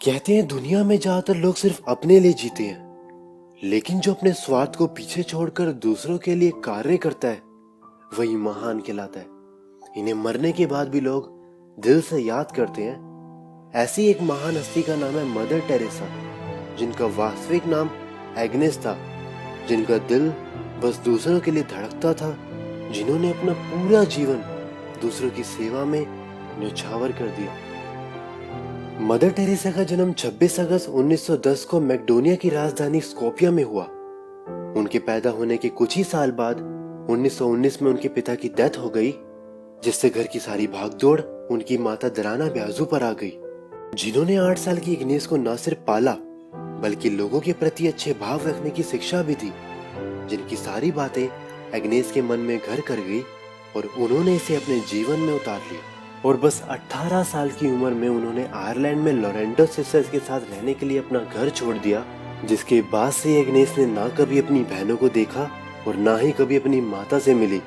कहते हैं दुनिया में ज्यादातर लोग सिर्फ अपने लिए जीते हैं, लेकिन जो अपने स्वार्थ को पीछे छोड़कर दूसरों के लिए कार्य करता है वही महान कहलाता है। इन्हें मरने के बाद भी लोग दिल से याद करते हैं। ऐसी एक महान हस्ती का नाम है मदर टेरेसा, जिनका वास्तविक नाम एग्नेस था, जिनका दिल बस दूसरों के लिए धड़कता था, जिन्होंने अपना पूरा जीवन दूसरों की सेवा में न्यौछावर कर दिया। मदर टेरेसा का जन्म 26 अगस्त 1910 को मैकेडोनिया की राजधानी स्कोपिया में हुआ। उनके पैदा होने के कुछ ही साल बाद 1919 में उनके पिता की डेथ हो गई, जिससे घर की सारी भागदौड़ उनकी माता दराना ब्याजू पर आ गई, जिन्होंने 8 साल की इग्नेस को न सिर्फ पाला बल्कि लोगों के प्रति अच्छे भाव रखने की शिक्षा भी दी, जिनकी सारी बातें एग्नेस के मन में घर कर गई और उन्होंने इसे अपने जीवन में उतार लिया। और बस 18 साल की उम्र में उन्होंने आयरलैंड में लोरेंटो सिस्टर्स के साथ रहने के लिए अपना घर छोड़ दिया, जिसके बाद से एग्नेस ने ना कभी अपनी बहनों को देखा और ना ही कभी अपनी माता से मिली।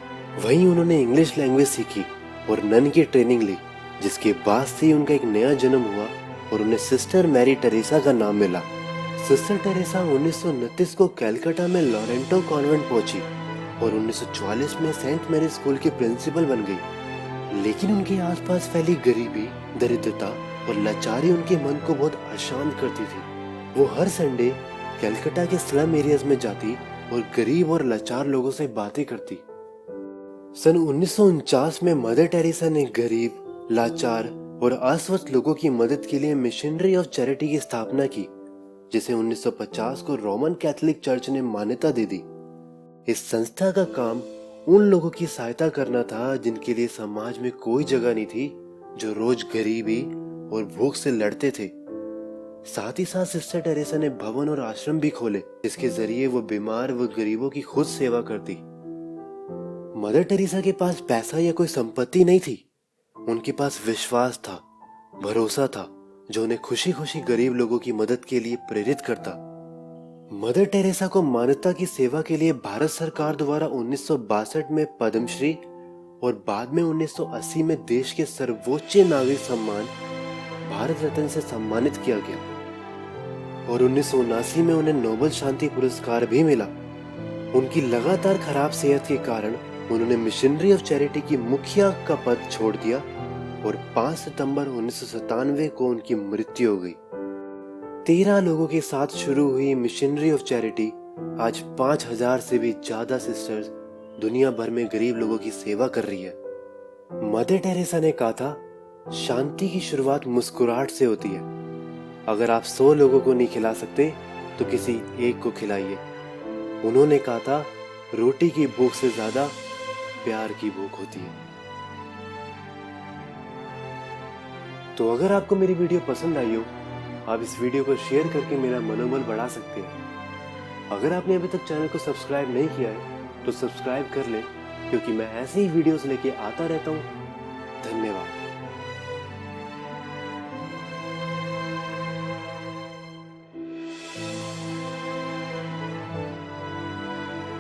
वहीं उन्होंने इंग्लिश लैंग्वेज सीखी और नन की ट्रेनिंग ली, जिसके बाद से उनका एक नया जन्म हुआ और उन्हें सिस्टर मैरी टेरेसा का नाम मिला। सिस्टर टेरेसा 1929 को कैलकाटा में लोरेंटो कॉन्वेंट पहुंची और 1944 में सेंट मैरी स्कूल की प्रिंसिपल बन गई। लेकिन उनके आसपास फैली गरीबी, दरिद्रता और लाचारी उनके मन को बहुत अशांत करती थी। वो हर संडे कलकत्ता के स्लम एरियाज में जाती और गरीब और लाचार लोगों से बातें करती। सन 1949 में मदर टेरेसा ने गरीब, लाचार और अस्वस्थ लोगों की मदद के लिए मिशनरी ऑफ चैरिटी की स्थापना की, जिसे 1950 को रोमन कैथोलिक चर्च ने मान्यता दे दी। इस संस्था का काम उन लोगों की सहायता करना था जिनके लिए समाज में कोई जगह नहीं थी, जो रोज गरीबी और भूख से लड़ते थे। साथ ही साथ सिस्टर टेरेसा ने भवन और आश्रम भी खोले, जिसके जरिए वो बीमार व गरीबों की खुद सेवा करती। मदर टेरेसा के पास पैसा या कोई संपत्ति नहीं थी, उनके पास विश्वास था, भरोसा था, जो उन्हें खुशी खुशी गरीब लोगों की मदद के लिए प्रेरित करता। मदर टेरेसा को मानवता की सेवा के लिए भारत सरकार द्वारा 1962 में पद्मश्री और बाद में 1980 में देश के सर्वोच्च नागरिक सम्मान भारत रत्न से सम्मानित किया गया और 1979 में उन्हें नोबेल शांति पुरस्कार भी मिला। उनकी लगातार खराब सेहत के कारण उन्होंने मिशनरी ऑफ चैरिटी की मुखिया का पद छोड़ दिया और 5 सितंबर 1997 को उनकी मृत्यु हो गई। 13 लोगों के साथ शुरू हुई मिशनरी ऑफ चैरिटी आज 5000 से भी ज्यादा सिस्टर्स दुनिया भर में गरीब लोगों की सेवा कर रही है। मदर टेरेसा ने कहा था, शांति की शुरुआत मुस्कुराहट से होती है। अगर आप 100 लोगों को नहीं खिला सकते तो किसी एक को खिलाइए। उन्होंने कहा था, रोटी की भूख से ज्यादा प्यार की भूख होती है। तो अगर आपको मेरी वीडियो पसंद आई हो, आप इस वीडियो को शेयर करके मेरा मनोबल बढ़ा सकते हैं। अगर आपने अभी तक चैनल को सब्सक्राइब नहीं किया है तो सब्सक्राइब कर लें, क्योंकि मैं ऐसे ही वीडियोस लेके आता रहता हूँ। धन्यवाद।